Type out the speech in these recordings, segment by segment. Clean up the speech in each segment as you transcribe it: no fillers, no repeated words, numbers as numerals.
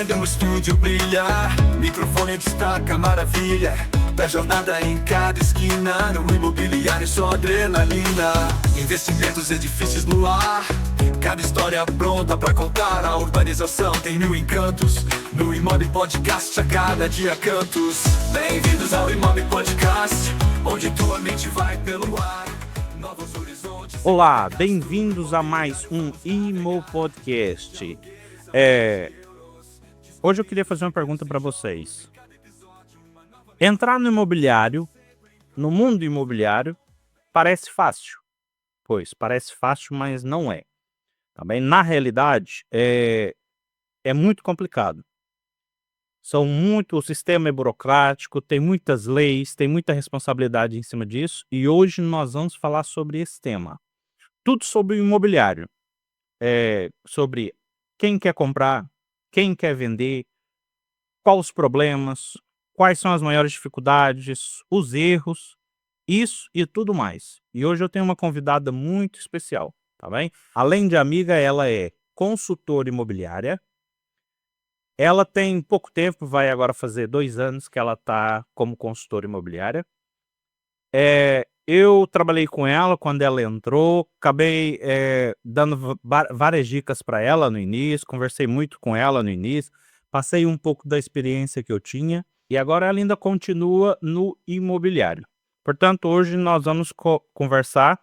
acendem o estúdio brilha, microfone destaca maravilha. Da jornada em cada esquina, no imobiliário só adrenalina. Investimentos, edifícios no ar, cada história pronta pra contar. A urbanização tem mil encantos, no Imob Podcast a cada dia cantos. Bem-vindos ao Imob Podcast, onde tua mente vai pelo ar. Novos horizontes. Olá, bem-vindos a mais um Imo Podcast. Hoje eu queria fazer uma pergunta para vocês. Entrar no imobiliário, no mundo imobiliário, parece fácil. Pois, parece fácil, mas não é. Também, na realidade, é muito complicado. O sistema é burocrático, tem muitas leis, tem muita responsabilidade em cima disso. E hoje nós vamos falar sobre esse tema. Tudo sobre o imobiliário. Sobre quem quer comprar, quem quer vender, quais os problemas, quais são as maiores dificuldades, os erros, isso e tudo mais. E hoje eu tenho uma convidada muito especial, tá bem? Além de amiga, ela é consultora imobiliária. Ela tem pouco tempo, vai agora fazer 2 anos que ela está como consultora imobiliária. Eu trabalhei com ela quando ela entrou, acabei dando várias dicas para ela no início, conversei muito com ela no início, passei um pouco da experiência que eu tinha e agora ela ainda continua no imobiliário. Portanto, hoje nós vamos conversar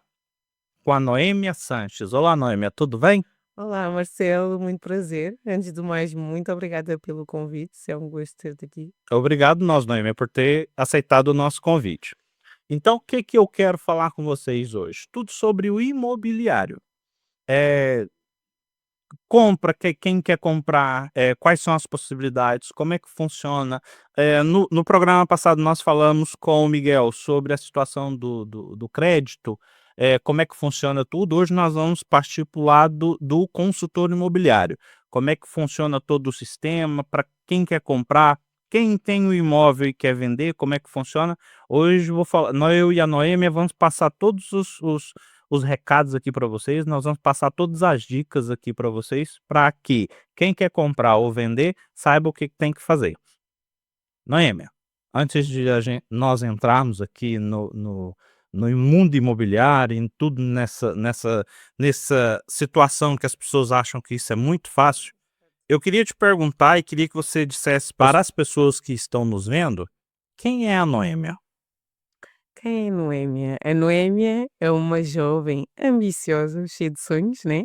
com a Noêmia Sanches. Olá, Noêmia, tudo bem? Olá, Marcelo, muito prazer. Antes de mais, muito obrigada pelo convite. É um gosto ter-te aqui. Obrigado nós, Noêmia, por ter aceitado o nosso convite. Então, o que eu quero falar com vocês hoje? Tudo sobre o imobiliário. Compra, quem quer comprar, quais são as possibilidades, como é que funciona. No programa passado nós falamos com o Miguel sobre a situação do crédito, como é que funciona tudo. Hoje nós vamos partir para o lado do consultor imobiliário. Como é que funciona todo o sistema, para quem quer comprar, quem tem o imóvel e quer vender, como é que funciona. Hoje vou falar, eu e a Noêmia vamos passar todos os recados aqui para vocês, nós vamos passar todas as dicas aqui para vocês, para que quem quer comprar ou vender saiba o que tem que fazer. Noêmia, antes de nós entrarmos aqui no mundo imobiliário, em tudo nessa situação que as pessoas acham que isso é muito fácil, eu queria te perguntar e queria que você dissesse para as pessoas que estão nos vendo, quem é a Noêmia? Quem é a Noêmia? A Noêmia é uma jovem ambiciosa, cheia de sonhos, né?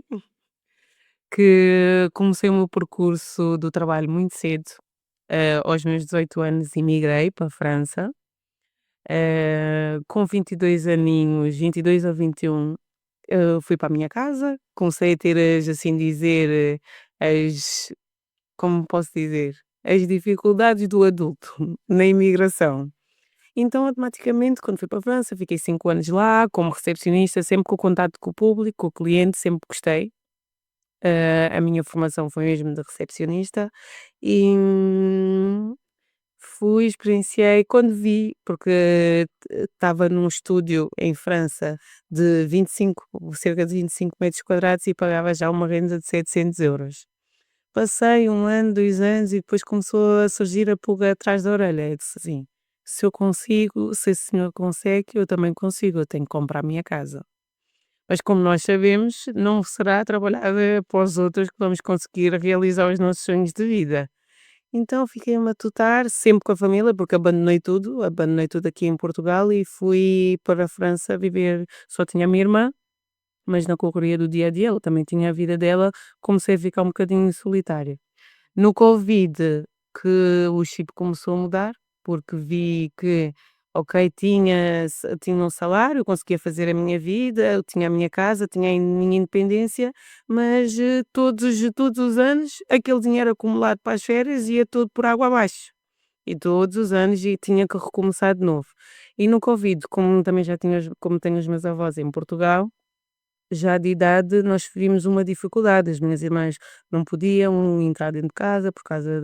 Que comecei o meu percurso do trabalho muito cedo. Aos meus 18 anos emigrei para a França. Com 22 aninhos, 22 ou 21, eu fui para a minha casa. Comecei a ter assim dizer, como posso dizer, as dificuldades do adulto na imigração. Então, automaticamente, quando fui para a França, fiquei 5 anos lá, como recepcionista, sempre com o contato com o público, com o cliente, sempre gostei. A minha formação foi mesmo de recepcionista e experienciei quando vi, porque estava num estúdio em França de 25, cerca de 25 metros quadrados e pagava já uma renda de 700 euros. Passei 1 ano, 2 anos e depois começou a surgir a pulga atrás da orelha. Eu disse assim: se eu consigo, se esse senhor consegue, eu também consigo, eu tenho que comprar a minha casa. Mas como nós sabemos, não será trabalhar para os outros que vamos conseguir realizar os nossos sonhos de vida. Então fiquei a matutar, sempre com a família, porque abandonei tudo aqui em Portugal e fui para a França viver. Só tinha a minha irmã, mas na correria do dia a dia, ela também tinha a vida dela, comecei a ficar um bocadinho solitária. No Covid, que o chip começou a mudar, porque vi que, ok, tinha um salário, conseguia fazer a minha vida, eu tinha a minha casa, tinha a minha independência, mas todos os anos aquele dinheiro acumulado para as férias ia todo por água abaixo. E todos os anos tinha que recomeçar de novo. E no Covid, como também como tenho os meus avós em Portugal, já de idade nós vimos uma dificuldade, as minhas irmãs não podiam entrar dentro de casa por causa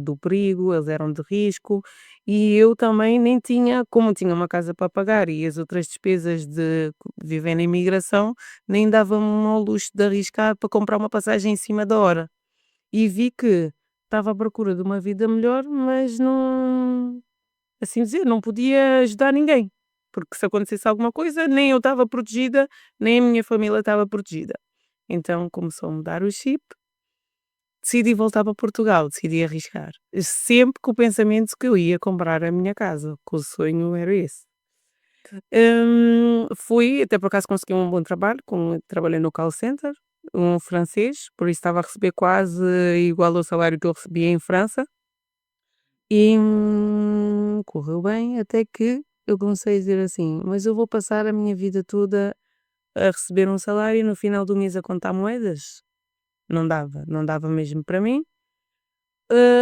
do perigo, eles eram de risco, e eu também nem tinha, como tinha uma casa para pagar e as outras despesas de viver na imigração, nem dava-me ao luxo de arriscar para comprar uma passagem em cima da hora. E vi que estava à procura de uma vida melhor, mas não, assim dizer, não podia ajudar ninguém, porque se acontecesse alguma coisa, nem eu estava protegida, nem a minha família estava protegida. Então começou a mudar o chip, decidi voltar para Portugal, decidi arriscar. Sempre com o pensamento que eu ia comprar a minha casa, que o sonho era esse. Fui, até por acaso consegui um bom trabalho, trabalhei no call center, um francês, por isso estava a receber quase igual ao salário que eu recebia em França. E correu bem, até que eu comecei a dizer assim: mas eu vou passar a minha vida toda a receber um salário e no final do mês a contar moedas? Não dava, não dava mesmo para mim.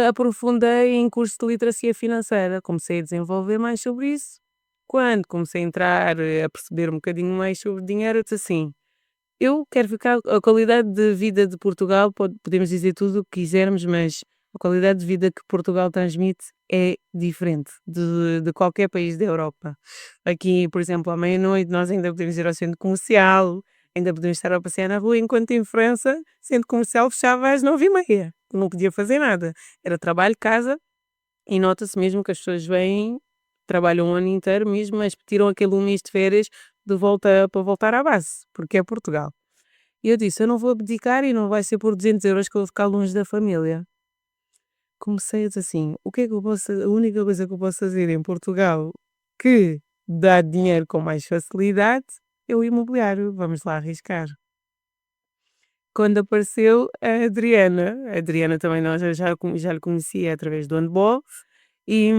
Aprofundei em curso de literacia financeira, comecei a desenvolver mais sobre isso. Quando comecei a entrar, a perceber um bocadinho mais sobre dinheiro, eu disse assim: eu quero ficar. A qualidade de vida de Portugal, podemos dizer tudo o que quisermos, mas a qualidade de vida que Portugal transmite é diferente de qualquer país da Europa. Aqui, por exemplo, à meia-noite, nós ainda podemos ir ao centro comercial, ainda podemos estar a passear na rua, enquanto em França, o centro comercial fechava às 9h30. Não podia fazer nada. Era trabalho, casa, e nota-se mesmo que as pessoas vêm, trabalham o ano inteiro mesmo, mas tiram aquele um mês de férias de volta para voltar à base, porque é Portugal. E eu disse: eu não vou abdicar e não vai ser por 200 € que eu vou ficar longe da família. Comecei a dizer assim: o que é que eu posso, a única coisa que eu posso fazer em Portugal que dá dinheiro com mais facilidade é o imobiliário. Vamos lá arriscar. Quando apareceu a Adriana também nós já lhe conhecia através do handball e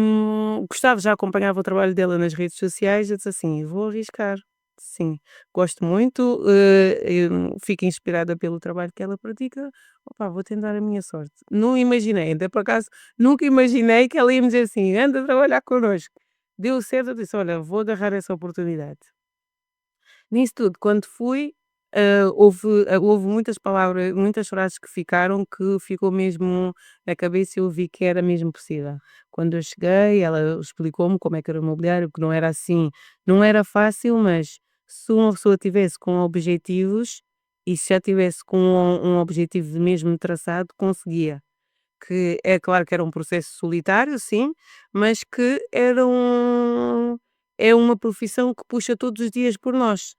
gostava, já acompanhava o trabalho dela nas redes sociais. Eu disse assim: vou arriscar. Sim, gosto muito, eu fico inspirada pelo trabalho que ela pratica. Opa, vou tentar a minha sorte. Não imaginei, até por acaso, nunca imaginei que ela ia me dizer assim: anda a trabalhar connosco. Deu certo, eu disse: olha, vou agarrar essa oportunidade. Nisso tudo, quando fui, houve muitas palavras, muitas frases que ficaram, que ficou mesmo na cabeça e eu vi que era mesmo possível. Quando eu cheguei, ela explicou-me como é que era o imobiliário, que não era assim, não era fácil, mas se uma pessoa tivesse com objetivos e se já tivesse com um objetivo mesmo traçado, conseguia. Que é claro que era um processo solitário, sim, mas que é uma profissão que puxa todos os dias por nós.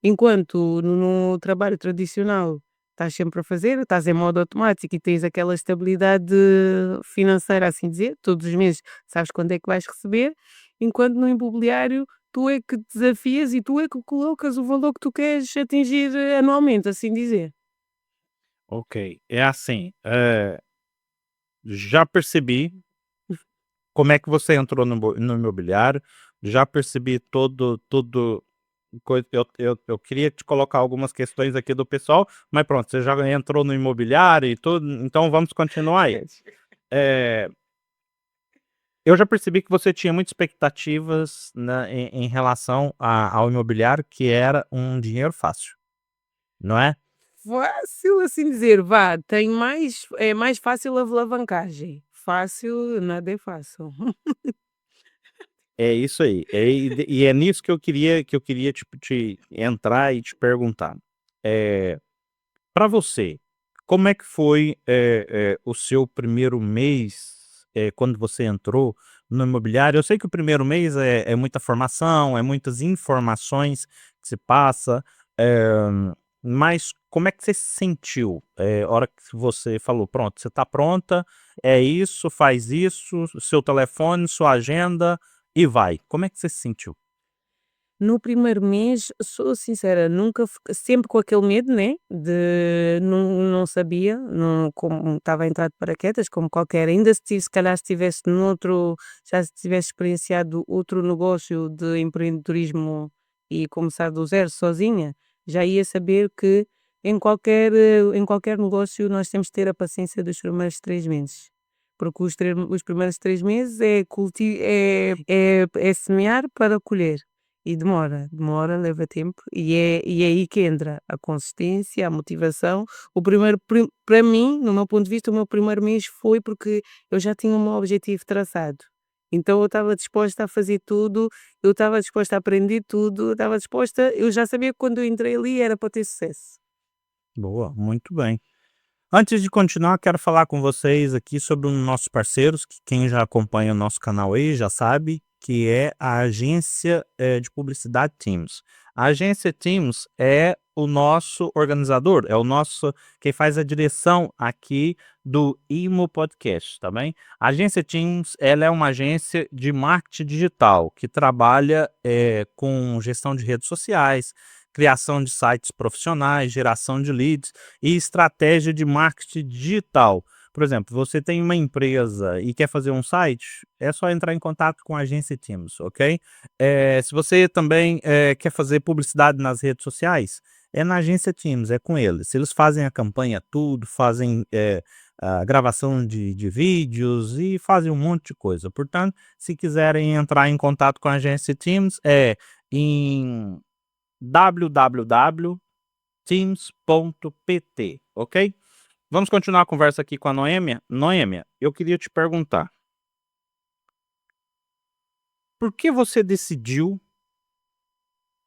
Enquanto no trabalho tradicional estás sempre a fazer, estás em modo automático e tens aquela estabilidade financeira, assim dizer, todos os meses sabes quando é que vais receber, enquanto no imobiliário tu é que te desafias e tu é que colocas o valor que tu queres atingir anualmente, assim dizer. Ok, é assim, já percebi como é que você entrou no imobiliário, já percebi todo eu queria te colocar algumas questões aqui do pessoal, mas pronto, você já entrou no imobiliário e tudo, então vamos continuar aí. Eh, eu já percebi que você tinha muitas expectativas, né, em relação ao imobiliário, que era um dinheiro fácil, não é? Fácil assim dizer, vá, tem mais, é mais fácil a alavancagem. Fácil, nada é fácil. É isso aí. E é nisso que eu queria, tipo, te entrar e te perguntar. Para você, como é que foi, o seu primeiro mês, quando você entrou no imobiliário? Eu sei que o primeiro mês é muita formação, é muitas informações que se passa, mas como é que você se sentiu, a hora que você falou: "Pronto, você está pronta, é isso, faz isso, seu telefone, sua agenda e vai". Como é que você se sentiu? No primeiro mês, sou sincera, nunca sempre com aquele medo, né, de não sabia, não, como estava a entrar de paraquedas, como qualquer, ainda se calhar se tivesse noutro, já se tivesse experienciado outro negócio de empreendedorismo e começar do zero sozinha, já ia saber que em qualquer negócio nós temos de ter a paciência dos primeiros 3 meses. Porque os primeiros 3 meses é semear para colher. E demora, leva tempo e é aí que entra a consistência, a motivação. O primeiro para mim, no meu ponto de vista, o meu primeiro mês foi porque eu já tinha o meu objetivo traçado. Então eu estava disposta a fazer tudo, eu estava disposta a aprender tudo, eu já sabia que quando eu entrei ali era para ter sucesso. Boa, muito bem. Antes de continuar, quero falar com vocês aqui sobre um dos nossos parceiros, que quem já acompanha o nosso canal aí já sabe, que é a agência de publicidade Teams. A agência Teams é o nosso organizador, é o nosso quem faz a direção aqui do Imo Podcast, tá bem? A agência Teams, ela é uma agência de marketing digital que trabalha com gestão de redes sociais, criação de sites profissionais, geração de leads e estratégia de marketing digital. Por exemplo, você tem uma empresa e quer fazer um site, é só entrar em contato com a agência Teams, ok? Se você também quer fazer publicidade nas redes sociais, é na agência Teams, é com eles. Eles fazem a campanha tudo, fazem a gravação de vídeos e fazem um monte de coisa. Portanto, se quiserem entrar em contato com a agência Teams, é em www.teams.pt, ok? Vamos continuar a conversa aqui com a Noêmia. Noêmia, eu queria te perguntar, por que você decidiu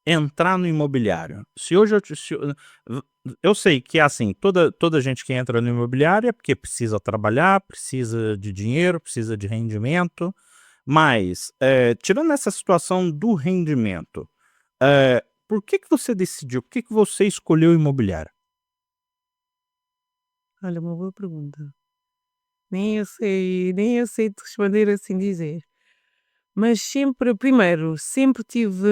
entrar no imobiliário? Se hoje eu sei que é assim, toda gente que entra no imobiliário é porque precisa trabalhar, precisa de dinheiro, precisa de rendimento, mas tirando essa situação do rendimento, por que você decidiu? Por que você escolheu o imobiliário? Olha, uma boa pergunta. Nem eu sei te responder assim dizer. Mas sempre, primeiro, sempre tive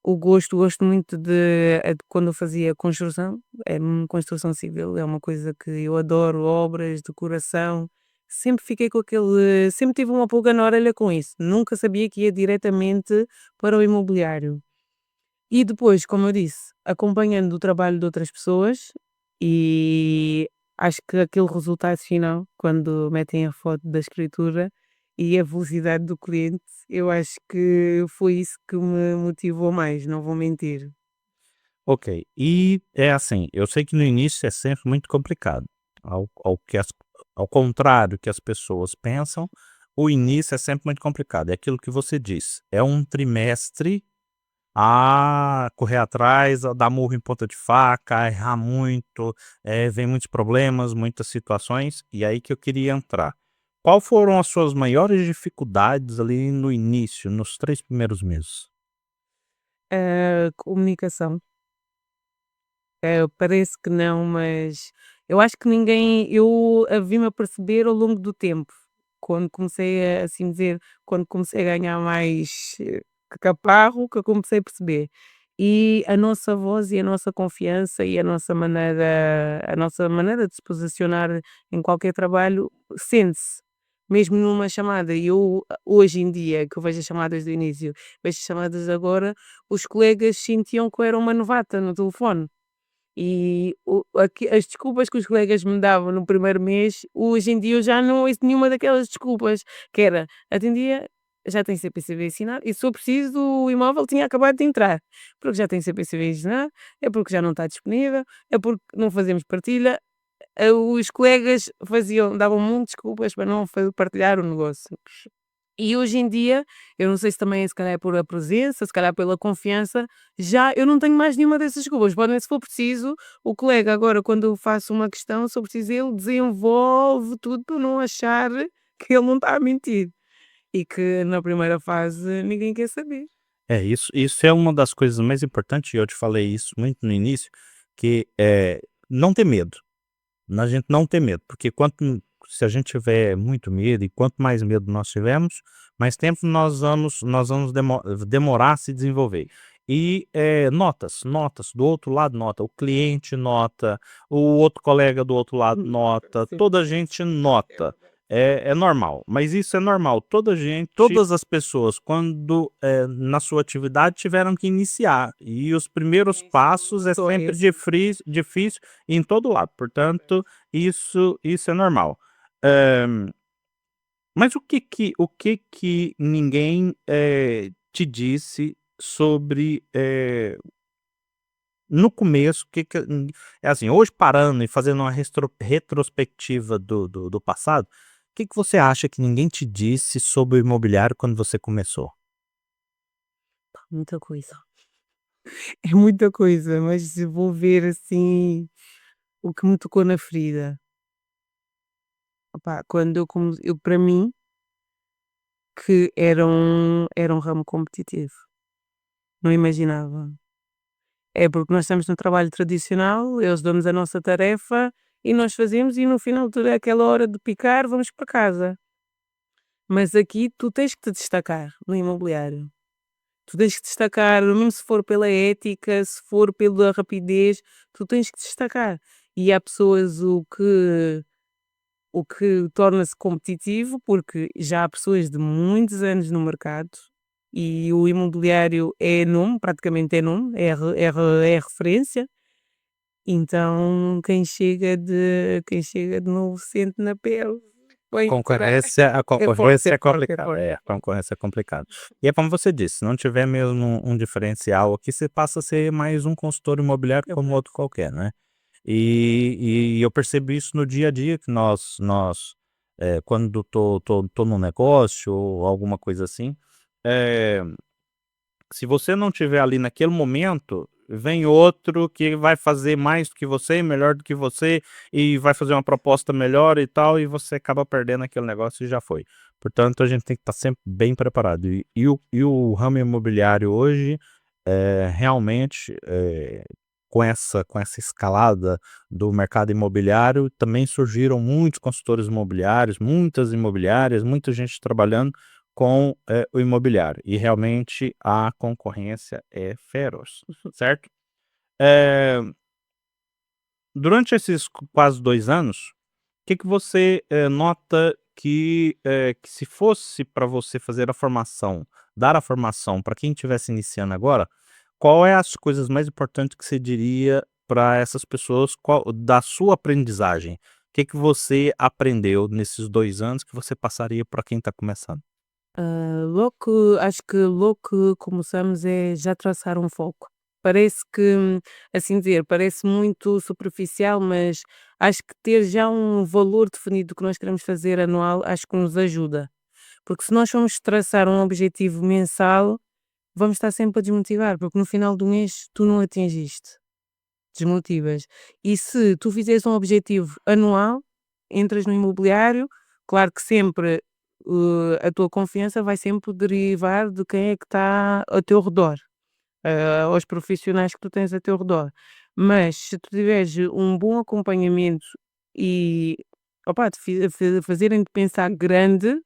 gosto muito de quando eu fazia construção, construção civil, é uma coisa que eu adoro, obras, decoração. Sempre tive uma pulga na orelha com isso. Nunca sabia que ia diretamente para o imobiliário. E depois, como eu disse, acompanhando o trabalho de outras pessoas e acho que aquele resultado final, quando metem a foto da escritura e a velocidade do cliente, eu acho que foi isso que me motivou mais, não vou mentir. Ok, e é assim, eu sei que no início é sempre muito complicado, ao contrário que as pessoas pensam, o início é sempre muito complicado, é aquilo que você disse, é um trimestre a correr atrás, a dar murro em ponta de faca, a errar muito, vem muitos problemas, muitas situações, e aí que eu queria entrar. Qual foram as suas maiores dificuldades ali no início, nos 3 primeiros meses? Comunicação. Parece que não, mas eu acho que eu vim-me a perceber ao longo do tempo, quando comecei a assim dizer, quando comecei a ganhar mais caparro, que eu comecei a perceber. E a nossa voz e a nossa confiança e a nossa maneira de se posicionar em qualquer trabalho sente-se, mesmo numa chamada. E eu, hoje em dia, que eu vejo as chamadas do início, vejo as chamadas agora, os colegas sentiam que eu era uma novata no telefone. E as desculpas que os colegas me davam no primeiro mês, hoje em dia eu já não ouço nenhuma daquelas desculpas, que era: "Atendia, já tem CPCV assinado e se for preciso o imóvel tinha acabado de entrar, porque já tem CPCV assinado, é porque já não está disponível, é porque não fazemos partilha". Os colegas davam muitas desculpas para não partilhar o negócio. E hoje em dia, eu não sei se também se calhar é por a presença, se calhar pela confiança, já eu não tenho mais nenhuma dessas desculpas. Podem, se for preciso, o colega agora quando eu faço uma questão, se eu preciso, ele desenvolve tudo para não achar que ele não está a mentir. E que na primeira fase ninguém quer saber. Isso é uma das coisas mais importantes, e eu te falei isso muito no início, que é não ter medo. A gente não ter medo, porque se a gente tiver muito medo e quanto mais medo nós tivermos, mais tempo nós vamos demorar a se desenvolver. E, notas, do outro lado nota, o cliente nota, o outro colega do outro lado nota, Sim. toda a gente nota. É normal, mas isso é normal, todas as pessoas quando, na sua atividade tiveram que iniciar, e os primeiros passos é Só sempre esse. difícil em todo lado, portanto, isso é normal. Hã, mas o que que ninguém, te disse sobre, no começo, o que que é assim, hoje parando e fazendo uma retrospectiva do passado, o que que você acha que ninguém te disse sobre o imobiliário quando você começou? Muita coisa. É muita coisa, mas se vou ver assim, o que me tocou na ferida, opá, quando eu para mim, que era um ramo competitivo, não imaginava. É porque nós estamos no trabalho tradicional, eles dão-nos a nossa tarefa e nós fazemos e no final aquela hora de picar, vamos para casa. Mas aqui tu tens que te destacar no imobiliário. Tu tens que destacar, mesmo se for pela ética, se for pela rapidez, tu tens que destacar. E há pessoas o que torna-se competitivo, porque já há pessoas de muitos anos no mercado e o imobiliário é nome, praticamente é nome, é referência. Então quem chega de novo sente na pele, põe A é forte, concorrência é é forte, é complicada, forte. a concorrência é complicado. E é como você disse, se não tiver mesmo um diferencial aqui, você passa a ser mais um consultor imobiliário como outro qualquer, né. E eu percebo isso no dia a dia que quando tô num negócio ou alguma coisa assim, eh se você não tiver ali naquele momento, vem outro que vai fazer mais do que você, melhor do que você, e vai fazer uma proposta melhor e tal, e você acaba perdendo aquele negócio e já foi. Portanto, a gente tem que estar sempre bem preparado. E o ramo imobiliário hoje, realmente, com essa escalada do mercado imobiliário, também surgiram muitos consultores imobiliários, muitas imobiliárias, muita gente trabalhando com, o imobiliário, e realmente a concorrência é feroz, certo? Eh, Durante esses quase 2 anos, o que que você, nota que se fosse para você fazer a formação, dar a formação para quem estivesse iniciando agora, qual é as coisas mais importantes que você diria para essas pessoas, qual da sua aprendizagem? O que que você aprendeu nesses 2 anos que você passaria para quem está começando? Logo que começamos é já traçar um foco. Parece que, assim dizer, parece muito superficial, mas acho que ter já um valor definido do que nós queremos fazer anual, acho que nos ajuda. Porque se nós formos traçar um objetivo mensal, vamos estar sempre a desmotivar, porque no final do mês tu não atingiste, desmotivas. E se tu fizeres um objetivo anual, entras no imobiliário, claro que sempre a tua confiança vai sempre derivar de quem é que está ao teu redor, aos profissionais que tu tens a teu redor. Mas se tu tiveres um bom acompanhamento e opa, fazerem-te pensar grande,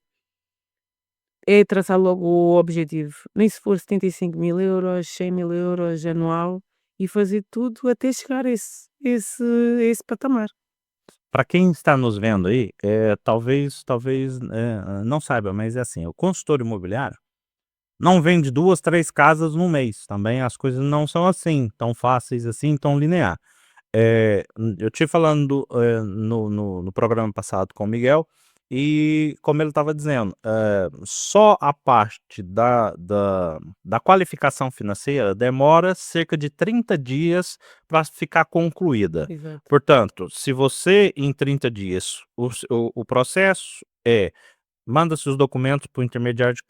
é traçar logo o objetivo. Nem se for 75.000 euros, 100.000 euros anual e fazer tudo até chegar a esse patamar. Para quem está nos vendo aí, talvez, não saiba, mas é assim, o consultor imobiliário não vende 2, 3 casas no mês, também as coisas não são assim, tão fáceis assim, tão linear. Eu tive falando, no programa passado com o Miguel, e como ele estava dizendo, só a parte da qualificação financeira demora cerca de 30 dias para ficar concluída. Exato. Portanto, se você em 30 dias, o processo é: manda seus documentos para o intermediário de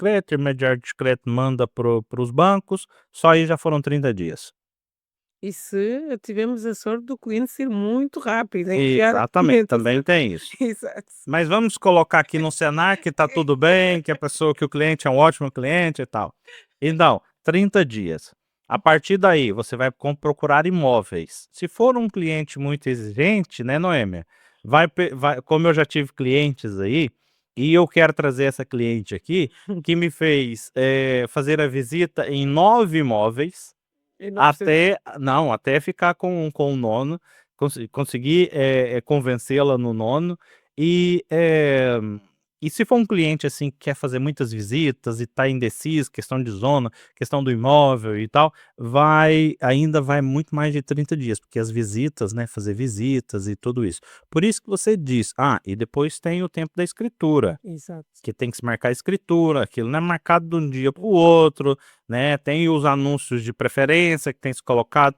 crédito manda para os bancos, só aí já foram 30 dias. E se tivemos a sorte do cliente ser muito rápido em enviar a Exatamente, documentação. também tem isso. Exato. Mas vamos colocar aqui no cenário que está tudo bem, que o cliente é um ótimo cliente e tal. Então, 30 dias. A partir daí, você vai procurar imóveis. Se for um cliente muito exigente, né, Noêmia? Como eu já tive clientes aí, e eu quero trazer essa cliente aqui, que me fez fazer a visita em 9 imóveis, E não precisa. até ficar com o nono, conseguir, convencê-la no nono, e, e se for um cliente, assim, que quer fazer muitas visitas e tá indeciso, questão de zona, questão do imóvel e tal, ainda vai muito mais de 30 dias, porque as visitas, né, fazer visitas e tudo isso. Por isso que você diz: e depois tem o tempo da escritura. Exato. Que tem que se marcar a escritura, aquilo não é marcado de um dia para o outro, né, tem os anúncios de preferência que tem que se colocado,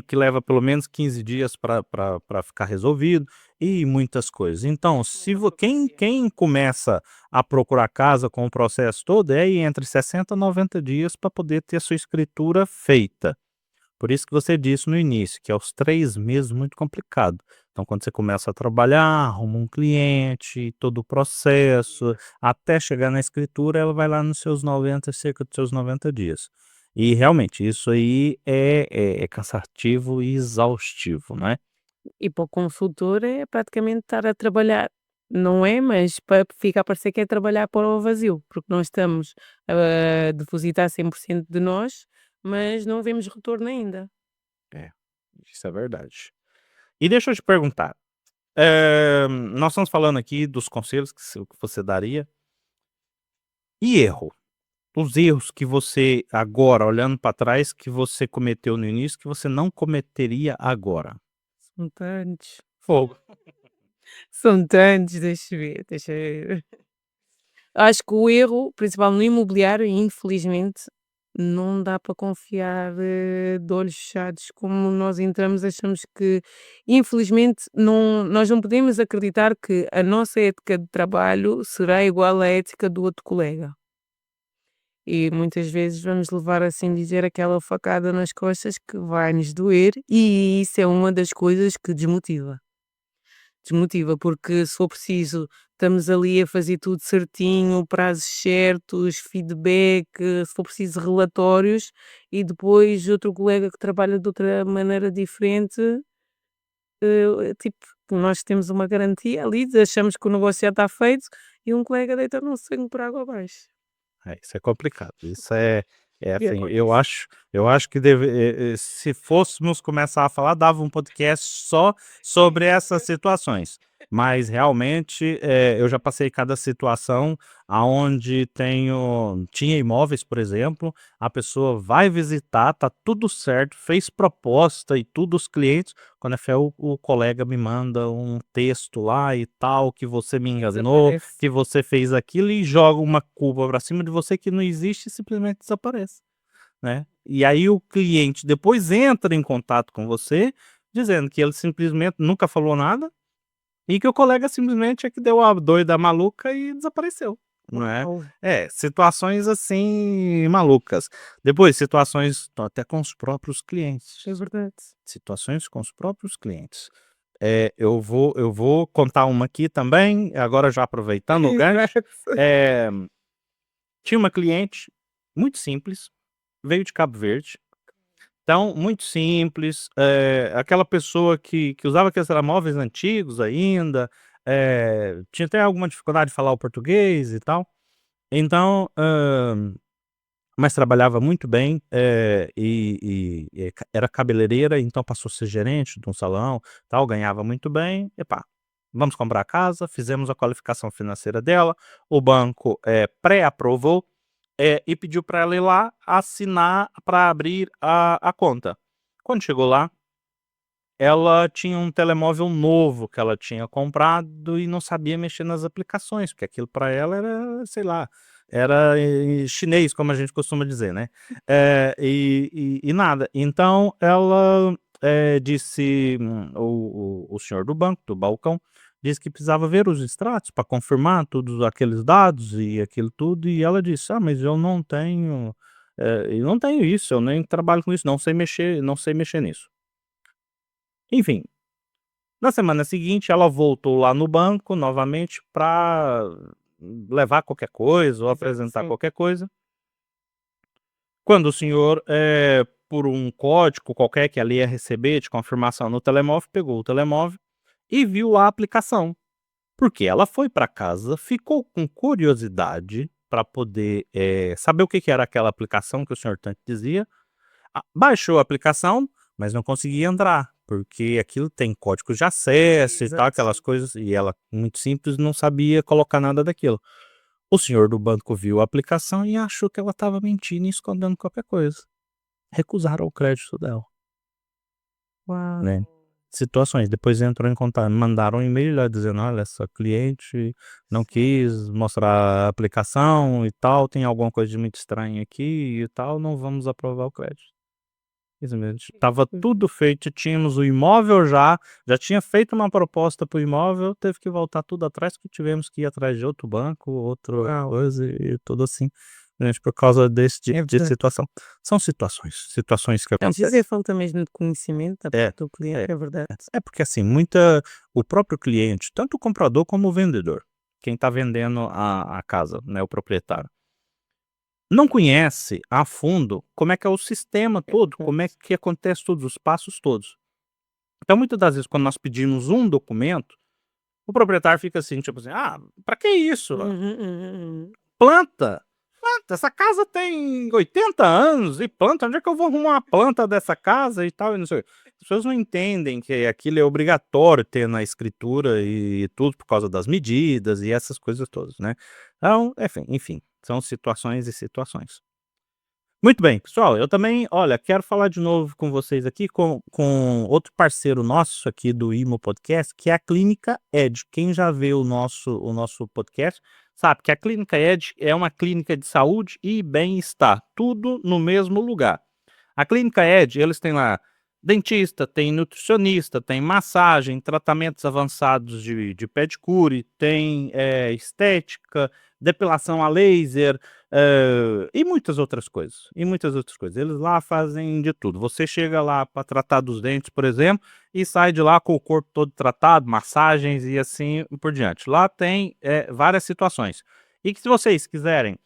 que leva pelo menos 15 dias para ficar resolvido, e muitas coisas. Então, se vo quem começa a procurar casa com o processo todo, é aí entre 60 a 90 dias para poder ter a sua escritura feita. Por isso que você disse no início, que é os 3 meses muito complicado. Então quando você começa a trabalhar, arruma um cliente, todo o processo, até chegar na escritura, ela vai lá nos seus 90, cerca dos seus 90 dias. E realmente isso aí é cansativo e exaustivo, né. E para o consultor é praticamente estar a trabalhar, não é, mas fica a parecer que é trabalhar para o vazio, porque nós estamos a depositar 100% de nós, mas não vemos retorno ainda. É, isso é verdade. E deixa eu te perguntar, nós estamos falando aqui dos conselhos que você daria, e erro? Os erros que você agora, olhando para trás, que você cometeu no início, que você não cometeria agora? São tantos, Fogo. são tantos, deixa eu ver. Acho que o erro principal no imobiliário, infelizmente, não dá para confiar, de olhos fechados, como nós entramos, achamos que infelizmente nós não podemos acreditar que a nossa ética de trabalho será igual à ética do outro colega. E muitas vezes vamos levar, assim dizer, aquela facada nas costas que vai nos doer, e isso é uma das coisas que desmotiva. Desmotiva, porque se for preciso, estamos ali a fazer tudo certinho, prazos certos, feedback, se for preciso relatórios, e depois outro colega que trabalha de outra maneira diferente, tipo, nós temos uma garantia ali, achamos que o negócio já está feito, e um colega deita um sangue por água abaixo. Isso é complicado. Isso é E assim, acontece. eu acho que se fôssemos começar a falar, dava um podcast só sobre essas situações. Mas realmente, eu já passei cada situação aonde tinha imóveis, por exemplo, a pessoa vai visitar, tá tudo certo, fez proposta e tudo, os clientes, quando é fé o colega me manda um texto lá e tal, que você me enganou, Desaparece. que você fez aquilo e joga uma culpa pra cima de você que não existe e simplesmente desaparece, né. E aí o cliente depois entra em contato com você, dizendo que ele simplesmente nunca falou nada, e que o colega simplesmente é que deu a doida maluca e desapareceu, não é. Uau, Situações assim malucas. Depois situações até com os próprios clientes, é verdade. situações com os próprios clientes. Eu vou contar uma aqui também, agora já aproveitando o gancho, Exato. eh, tinha uma cliente muito simples, veio de Cabo Verde, então muito simples, aquela pessoa que usava aqueles telemóveis antigos ainda, tinha até alguma dificuldade de falar o português e tal, então, mas trabalhava muito bem, era cabeleireira, então passou a ser gerente de um salão, tal, ganhava muito bem, epá, vamos comprar a casa, fizemos a qualificação financeira dela, o banco, pré-aprovou, e pediu para ela ir lá assinar para abrir a conta. Quando chegou lá, ela tinha um telemóvel novo que ela tinha comprado e não sabia mexer nas aplicações, porque aquilo para ela era, sei lá, era, chinês, como a gente costuma dizer, né. E nada. Então ela, disse, o senhor do banco, do balcão, disse que precisava ver os extratos para confirmar todos aqueles dados e aquilo tudo, e ela disse: "Ah, mas eu não tenho isso, eu nem trabalho com isso, não sei mexer nisso". Enfim, na semana seguinte, ela voltou lá no banco novamente para levar qualquer coisa ou Exato, apresentar sim. qualquer coisa. Quando o senhor, por um código qualquer que ela ia receber de confirmação no telemóvel, pegou o telemóvel e viu a aplicação. Porque ela foi para casa, ficou com curiosidade para poder, saber o que que era aquela aplicação que o senhor tanto dizia, baixou a aplicação, mas não conseguia entrar, porque aquilo tem código de acesso e tal, Exato. aquelas coisas, e ela, muito simples, não sabia colocar nada daquilo. O senhor do banco viu a aplicação e achou que ela estava mentindo e escondendo qualquer coisa. Recusaram o crédito dela, Uau. né. Situações, depois entrou em contato, mandaram um e-mail lá dizendo: "Olha, essa cliente não quis mostrar a aplicação e tal, tem alguma coisa de muito estranha aqui e tal, não vamos aprovar o crédito". Isso mesmo, estava tudo feito, tínhamos o imóvel já tinha feito uma proposta para o imóvel, teve que voltar tudo atrás, que tivemos que ir atrás de outro banco, outra Uau. coisa e tudo assim. gente, por causa desse É tipo de verdade. situação. São situações que Não, às vezes é acontecem. falta mesmo de conhecimento da É, parte do cliente, é verdade. é porque assim, o próprio cliente, tanto o comprador como o vendedor, quem está vendendo a casa, né, o proprietário, não conhece a fundo como é que é o sistema todo, como é que acontece todos os passos todos. Então, muitas das vezes, quando nós pedimos um documento, o proprietário fica assim, tipo assim: "Ah, pra que isso? Planta, planta, essa casa tem 80 anos e planta, onde é que eu vou arrumar uma planta dessa casa e tal e não sei o quê". As pessoas não entendem que aquilo é obrigatório ter na escritura e tudo por causa das medidas e essas coisas todas, né. Então, enfim, são situações e situações. Muito bem, pessoal, eu também, olha, quero falar de novo com vocês aqui com outro parceiro nosso aqui do Imo Podcast, que é a Clínica Ed. Quem já vê o nosso podcast, sabe que a Clínica Ed é uma clínica de saúde e bem-estar, tudo no mesmo lugar. A Clínica Ed, eles têm lá dentista, tem nutricionista, tem massagem, tratamentos avançados de pedicure, tem estética, depilação a laser, e muitas outras coisas, e muitas outras coisas. Eles lá fazem de tudo. Você chega lá para tratar dos dentes, por exemplo, e sai de lá com o corpo todo tratado, massagens e assim por diante. Lá tem várias situações. E que se vocês quiserem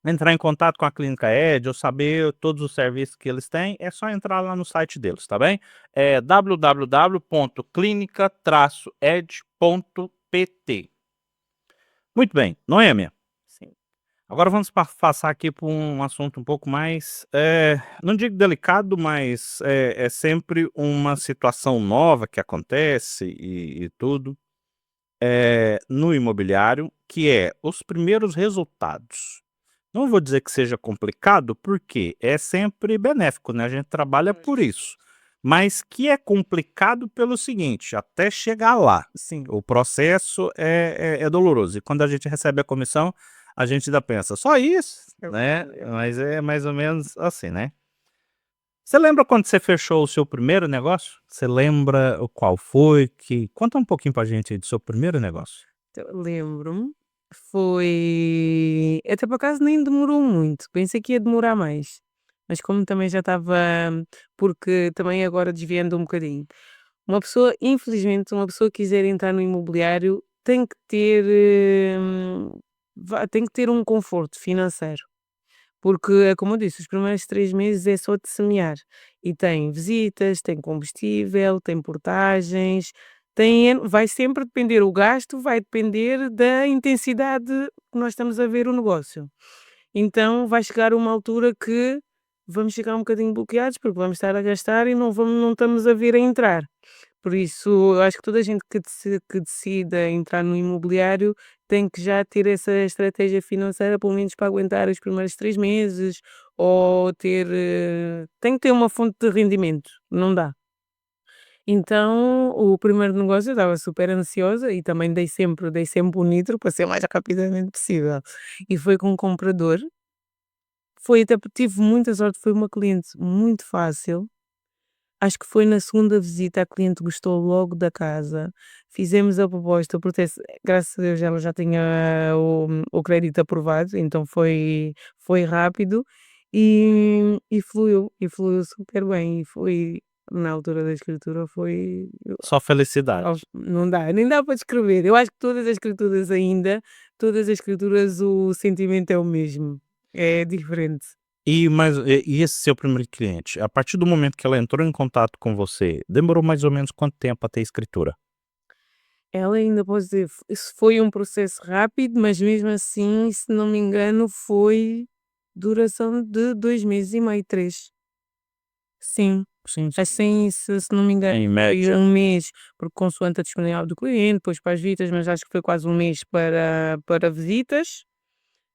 entrar em contato com a Clínica Ed ou saber todos os serviços que eles têm, é só entrar lá no site deles, tá bem? É www.clinica-ed.pt. Muito bem, Noêmia, Sim. agora vamos passar aqui por um assunto um pouco mais, não digo delicado, mas é sempre uma situação nova que acontece e tudo, no imobiliário, que é os primeiros resultados. Não vou dizer que seja complicado, porque é sempre benéfico, né, a gente trabalha por isso, mas que é complicado pelo seguinte, até chegar lá, Sim. o processo é doloroso, e quando a gente recebe a comissão, a gente ainda pensa: "Só isso?", né, mas é mais ou menos assim, né. Você lembra quando você fechou o seu primeiro negócio? Você lembra o qual foi? Que conta um pouquinho pra gente aí do seu primeiro negócio. Então, lembro-me, foi até por acaso nem demorou muito, pensei que ia demorar mais, mas como também já estava porque também agora desviando um bocadinho, uma pessoa infelizmente, uma pessoa que quiser entrar no imobiliário tem que ter, tem que ter um conforto financeiro, porque é como eu disse, os primeiros 3 meses é só de semear, e tem visitas, tem combustível, tem portagens, vai sempre depender o gasto vai depender da intensidade que nós estamos a ver o negócio. Então vai chegar uma altura que vamos ficar um bocadinho bloqueados, porque vamos estar a gastar e não estamos a ver a entrar. Por isso, eu acho que toda a gente que decida entrar no imobiliário tem que já ter essa estratégia financeira, pelo menos para aguentar os primeiros 3 meses, ou ter, tem que ter uma fonte de rendimento, não dá. Então, o primeiro negócio eu estava super ansiosa e também dei sempre o nitro para ser o mais rapidamente possível. E foi com um comprador, foi até porque tive muita sorte, foi uma cliente muito fácil. Acho que foi na segunda visita, a cliente gostou logo da casa, fizemos a proposta, porque graças a Deus ela já tinha o crédito aprovado, então foi rápido e fluiu super bem e foi na altura da escritura foi Só felicidade. não dá, nem dá para descrever. Eu acho que todas as escrituras o sentimento é o mesmo, é diferente. E esse seu primeiro cliente, a partir do momento que ela entrou em contato com você, demorou mais ou menos quanto tempo até a escritura? Ela ainda posso dizer, isso foi um processo rápido, mas mesmo assim, se não me engano, foi duração de 2 meses e meio, 3. Sim, Sim, sim. assim, se não me engano, Em foi média. 1 mês, porque consoante a disponibilidade do cliente, depois para as visitas, mas acho que foi quase 1 mês para visitas,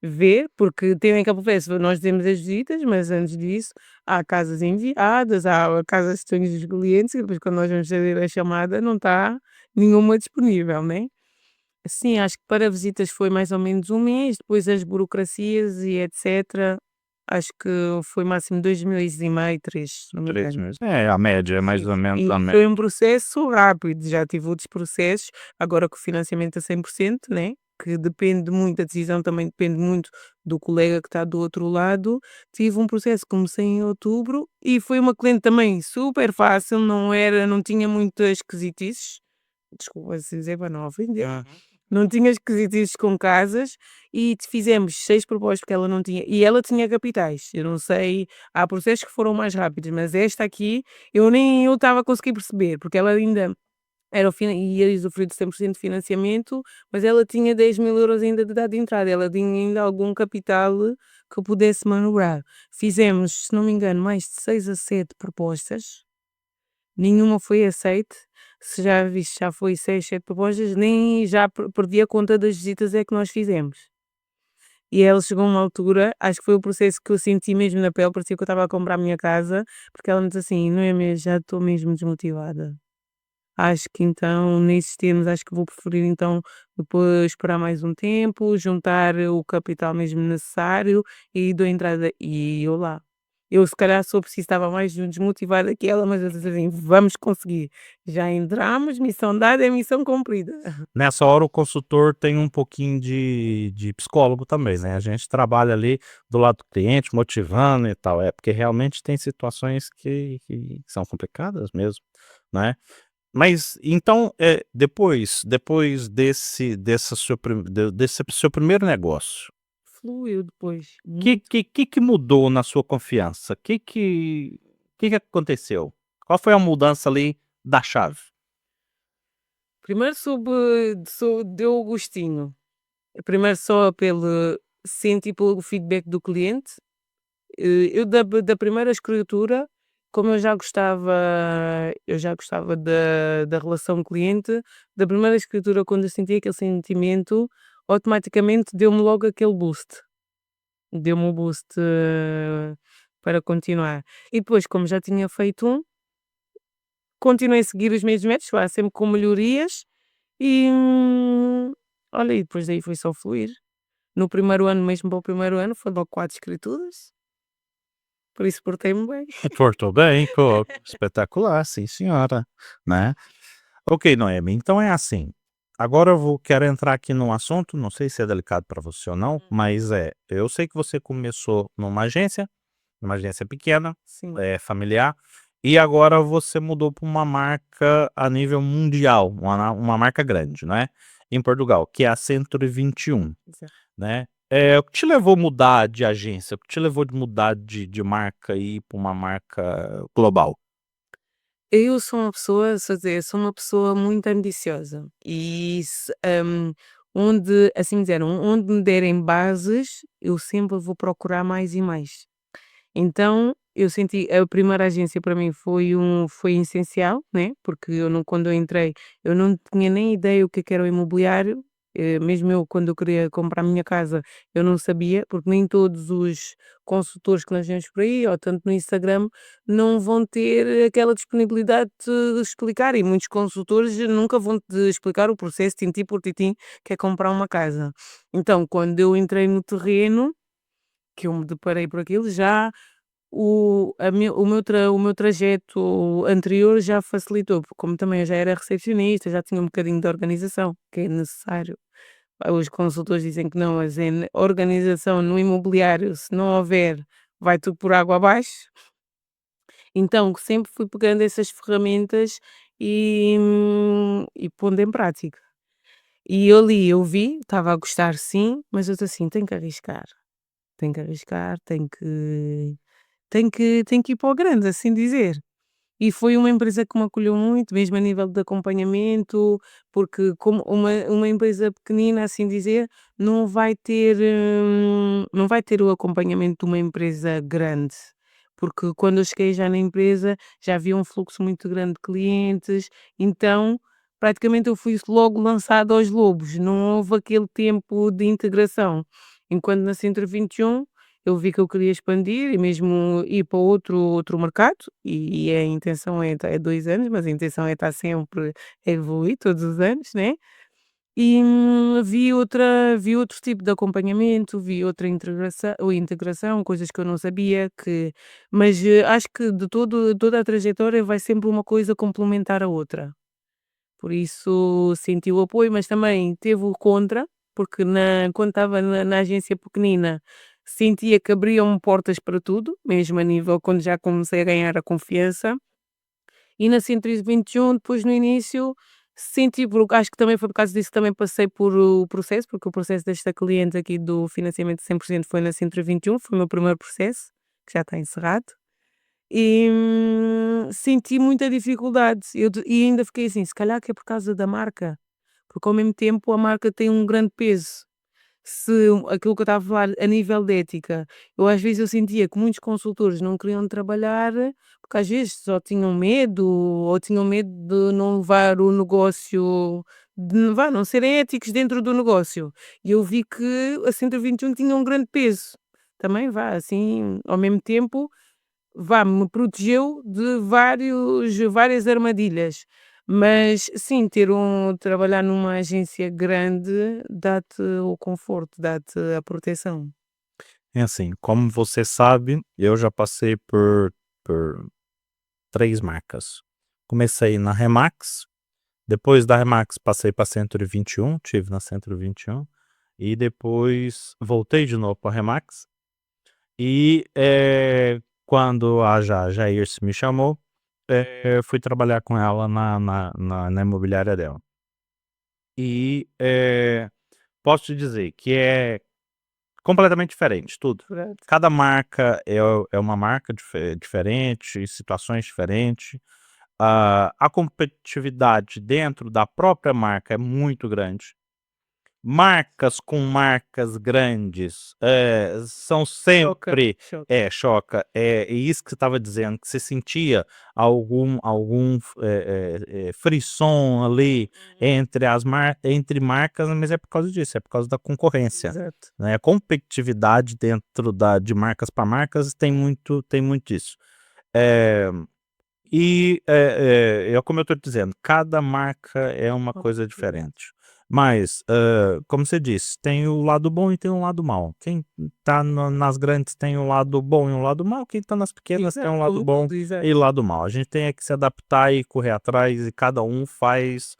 ver, porque tem aquele processo, nós temos as visitas, mas antes disso, há casas enviadas, há casas de sonhos dos clientes, e depois quando nós vamos fazer a chamada não está nenhuma disponível, né? Sim, acho que para visitas foi mais ou menos 1 mês, depois as burocracias e etcétera, acho que foi máximo 2 meses e meio, 3, se não me 3 engano. meses. É, a média, é mais Sim, ou menos e a média. foi um processo rápido, já tive outros processos, agora com o financiamento a 100%, né, porque depende muito, a decisão também depende muito do colega que está do outro lado. Tive um processo, comecei em outubro e foi uma cliente também super fácil, não tinha muitas esquisitices, desculpa se dizer para não ofender, não tinha esquisitices com casas e fizemos 6 propostas porque ela não tinha, e ela tinha capitais. Eu não sei, há processos que foram mais rápidos, mas esta aqui eu estava a conseguir perceber, porque ela ainda ia usufruir de 100% de financiamento, mas ela tinha 10.000 € ainda de dado de entrada, ela tinha ainda algum capital que eu pudesse manobrar. Fizemos, se não me engano, mais de 6 a 7 propostas, nenhuma foi aceite. Se já viste, já foi 6, 7 propostas, nem já perdi a conta das visitas é que nós fizemos. E ela chegou a uma altura, acho que foi o processo que eu senti mesmo na pele, parecia que eu estava a comprar a minha casa, porque ela me disse assim: "Não é mesmo, já estou mesmo desmotivada. Acho que então, nesses termos, acho que vou preferir então depois esperar mais um tempo, juntar o capital mesmo necessário e dou entrada." E eu lá. Eu se calhar sou preciso, estava mais desmotivada que ela, mas eu disse assim: "Vamos conseguir. Já entramos, missão dada é missão cumprida." Nessa hora o consultor tem um pouquinho de psicólogo também, né, a gente trabalha ali do lado do cliente, motivando e tal, porque realmente tem situações que são complicadas mesmo, né. Mas então, depois desse seu primeiro negócio, Fluiu depois, que muito. que que que mudou na sua confiança? Que aconteceu? Qual foi a mudança ali da chave? Primeiro deu o gostinho. Primeiro só pelo senti pelo feedback do cliente. Eu da primeira escritura, como eu já gostava da relação cliente, da primeira escritura, quando eu senti aquele sentimento, automaticamente deu-me logo aquele boost. Deu-me o boost, para continuar. E depois, como já tinha feito continuei a seguir os mesmos métodos, claro, sempre com melhorias e, olha, e depois daí foi só fluir. No primeiro ano, mesmo para o primeiro ano, foi logo 4 escrituras, por isso portei-me bem. Portou bem, pô, espetacular, sim senhora, né. Ok, Noemi, então é assim, agora quero entrar aqui num assunto, não sei se é delicado para você ou não, mas eu sei que você começou numa agência pequena, Sim, familiar, e agora você mudou para uma marca a nível mundial, uma marca grande, né, em Portugal, que é a 121, exato. né. O que te levou a mudar de agência? O que te levou a mudar de marca e ir para uma marca global? Eu sou uma pessoa, sou dizer, sou uma pessoa muito ambiciosa e onde, assim dizer, onde me derem bases, eu sempre vou procurar mais e mais. Então, eu senti a primeira agência para mim foi essencial, né, porque eu não quando eu entrei, eu não tinha nem ideia o que era o imobiliário, mesmo eu quando eu queria comprar a minha casa, eu não sabia, porque nem todos os consultores que nós vemos por aí, ou tanto no Instagram, não vão ter aquela disponibilidade de explicar, e muitos consultores nunca vão te explicar o processo tintim por tintim que é comprar uma casa. Então, quando eu entrei no terreno, que eu me deparei por aquilo, já o meu trajeto anterior já facilitou, porque como também eu já era recepcionista, já tinha um bocadinho de organização, que é necessário. Os consultores dizem que não, mas organização no imobiliário, se não houver, vai tudo por água abaixo. Então sempre fui pegando essas ferramentas e pondo em prática. E eu ali, eu vi, estava a gostar sim, mas eu estou assim: "Tenho que arriscar, tenho que arriscar, tenho que ir para o grande", assim dizer. E foi uma empresa que me acolheu muito, mesmo a nível de acompanhamento, porque como uma empresa pequenina, assim dizer, não vai ter o acompanhamento de uma empresa grande. Porque quando eu cheguei já na empresa, já havia um fluxo muito grande de clientes, então praticamente eu fui logo lançada aos lobos, não houve aquele tempo de integração. Enquanto na Centro 21 eu vi que eu queria expandir e mesmo ir para outro mercado, e a intenção é 2 anos, mas a intenção é estar sempre a evoluir todos os anos, né. E, vi outro tipo de acompanhamento, vi outra integração, coisas que eu não sabia mas, acho que de toda a trajetória vai sempre uma coisa complementar a outra. Por isso senti o apoio, mas também teve o contra, porque quando estava na agência pequenina, sentia que abriam portas para tudo, mesmo a nível quando já comecei a ganhar a confiança. E na 121, depois no início, senti, acho que também foi por causa disso que também passei por o processo, porque o processo desta cliente aqui do financiamento de 100% foi na 121, foi o meu primeiro processo, que já está encerrado. E senti muita dificuldade. E ainda fiquei assim, se calhar que é por causa da marca, porque ao mesmo tempo a marca tem um grande peso. Se aquilo que eu estava a falar a nível de ética, às vezes eu sentia que muitos consultores não queriam trabalhar, porque às vezes só tinham medo, ou tinham medo de não levar o negócio, de não serem éticos dentro do negócio. E eu vi que a 121 tinha um grande peso. Também assim, ao mesmo tempo, me protegeu de várias armadilhas. Mas sim, trabalhar numa agência grande dá-te o conforto, dá-te a proteção. É assim, como você sabe, eu já passei por 3 marcas. Comecei na Remax, depois da Remax passei pra 121, tive na 121, e depois voltei de novo pra Remax, e, quando a Jairce me chamou, fui trabalhar com ela na imobiliária dela. E, posso te dizer que é completamente diferente, tudo. Verdade. Cada marca é uma marca diferente, situações diferentes. A competitividade dentro da própria marca é muito grande. Marcas com marcas grandes, são Choca, sempre choca. choca. É isso que você estava dizendo, que você sentia algum frisson ali entre marcas, mas é por causa disso, é por causa da concorrência, Exato. né. A competitividade dentro de marcas para marcas tem muito isso. Eh como eu estou dizendo, cada marca é uma coisa diferente. Mas, como você disse, tem o lado bom e tem o lado mal. Quem tá nas grandes tem um lado bom e um lado mal, quem tá nas pequenas tem um Exato, lado como bom tudo, exato. e lado mal. A gente tem é que se adaptar e correr atrás, e cada um faz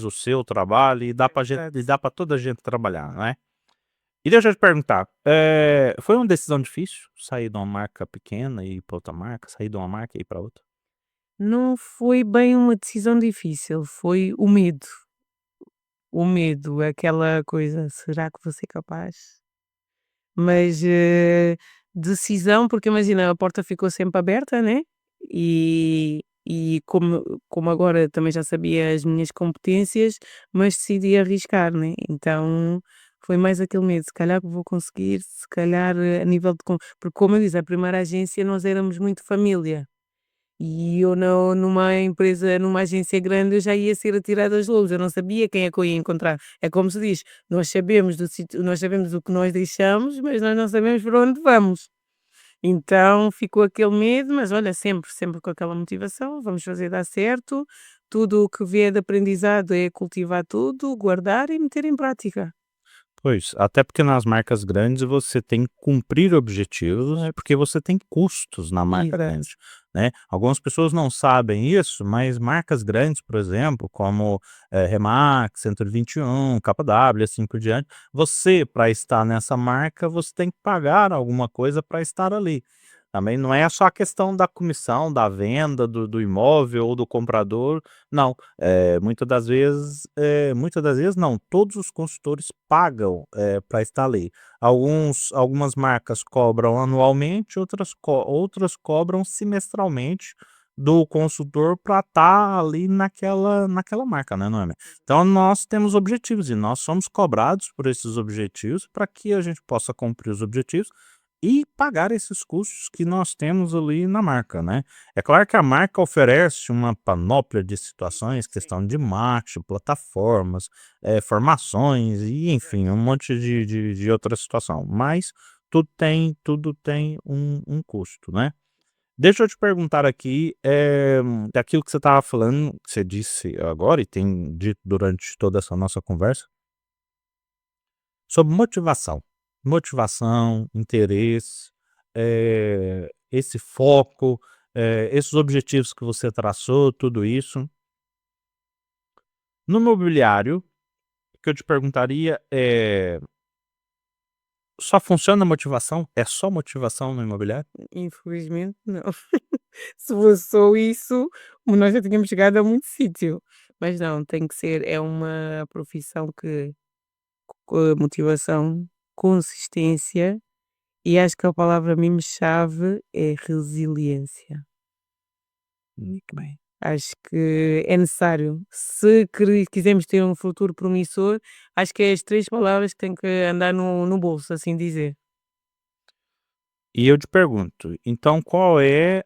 o seu trabalho, e dá pra gente, Verdade. e dá pra toda a gente trabalhar, não é? E deixa eu te perguntar, foi uma decisão difícil sair de uma marca pequena e ir pra outra marca, sair de uma marca e ir pra outra? Não foi bem uma decisão difícil, foi o medo. O medo, aquela coisa: "Será que vou ser capaz?" Mas, decisão, porque imagina, a porta ficou sempre aberta, né, e como agora também já sabia as minhas competências, mas decidi arriscar, né, então foi mais aquele medo: "Se calhar vou conseguir, se calhar, a nível de porque como eu disse, a primeira agência nós éramos muito família. E eu numa empresa, numa agência grande, eu já ia ser atirada aos lobos, eu não sabia quem é que eu ia encontrar. É como se diz, nós sabemos o que nós deixamos, mas nós não sabemos para onde vamos. Então ficou aquele medo, mas olha, sempre com aquela motivação, vamos fazer dar certo, tudo o que vier de aprendizado é cultivar tudo, guardar e meter em prática. Pois, até porque nas marcas grandes você tem que cumprir objetivos, porque você tem custos na marca Exato. grande, né. Algumas pessoas não sabem isso, mas marcas grandes, por exemplo, como, Remax, 121, KW, assim por diante, você, para estar nessa marca, você tem que pagar alguma coisa para estar ali. Também não é só a questão da comissão, da venda do imóvel ou do comprador, não. Muitas das vezes não, todos os consultores pagam, pra estar ali. Algumas marcas cobram anualmente, outras cobram semestralmente do consultor para estar ali naquela marca, né, não é? Então nós temos objetivos e nós somos cobrados por esses objetivos para que a gente possa cumprir os objetivos e pagar esses custos que nós temos ali na marca, né. É claro que a marca oferece uma panóplia de situações, questão de marketing, plataformas, formações e enfim, um monte de outra situação, mas tudo tem um custo, né. Deixa eu te perguntar aqui, daquilo que você estava falando, que você disse agora e tem dito durante toda essa nossa conversa, sobre motivação. Motivação, interesse, esse foco, esses objetivos que você traçou, tudo isso. No mobiliário, que eu te perguntaria é: só funciona a motivação? É só motivação no imobiliário? Infelizmente não. Se fosse só isso, nós já tínhamos chegado a muito sítio. Mas não, tem que ser, é uma profissão que motivação, consistência e acho que a palavra mesmo chave é resiliência. Muito bem. Acho que é necessário. Se quisermos ter um futuro promissor, acho que é as 3 palavras que têm que andar no bolso, assim dizer. E eu te pergunto, então qual é